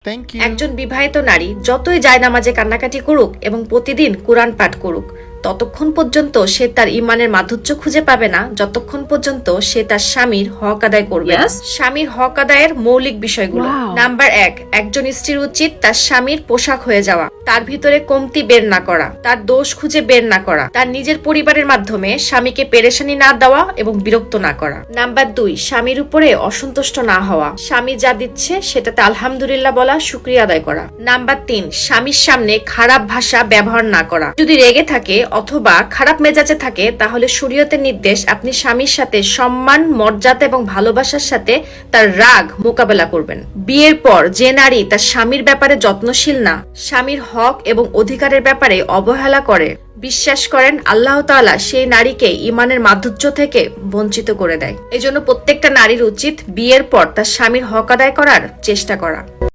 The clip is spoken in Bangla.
Thank you. একজন বিবাহিত নারী যতই জায়নামাজে কান্নাকাটি করুক এবং প্রতিদিন কুরআন পাঠ করুক, ততক্ষণ পর্যন্ত সে তার ইমানের মাধুর্য খুঁজে পাবে না যতক্ষণ পর্যন্ত সে তার স্বামীর হক আদায় করবে না। স্বামীর হক আদায়ের মৌলিক বিষয়গুলো। নাম্বার 1, একজন স্ত্রীর উচিত তার স্বামীর পোশাক হয়ে যাওয়া, তার ভিতরে কমতি বের না করা, তার দোষ খুঁজে বের না করা, তার নিজের পরিবারের মাধ্যমে স্বামীকে পেরেশানি না দেওয়া এবং বিরক্ত না করা। নাম্বার 2, স্বামীর উপরে অসন্তুষ্ট না হওয়া, স্বামী যা দিচ্ছে সেটাতে আলহামদুলিল্লাহ বলা, শুকরিয়া আদায় করা। নাম্বার 3, স্বামীর সামনে খারাপ ভাষা ব্যবহার না করা। যদি রেগে থাকে অথবা খারাপ মেজাজে থাকে, তাহলে শরীয়তের নির্দেশ আপনি স্বামীর সাথে সম্মান, মর্যাদা এবং ভালোবাসার সাথে তার রাগ মোকাবেলা করবেন। বিয়ের পর যে নারী তার স্বামীর ব্যাপারে যত্নশীল না, স্বামীর হক এবং অধিকারের ব্যাপারে অবহেলা করে, বিশ্বাস করেন আল্লাহ তাআলা সেই নারীকে ইমানের মাধুর্য থেকে বঞ্চিত করে দেয়। এজন্য প্রত্যেকটা নারীর উচিত বিয়ের পর তার স্বামীর হক আদায় করার চেষ্টা করা।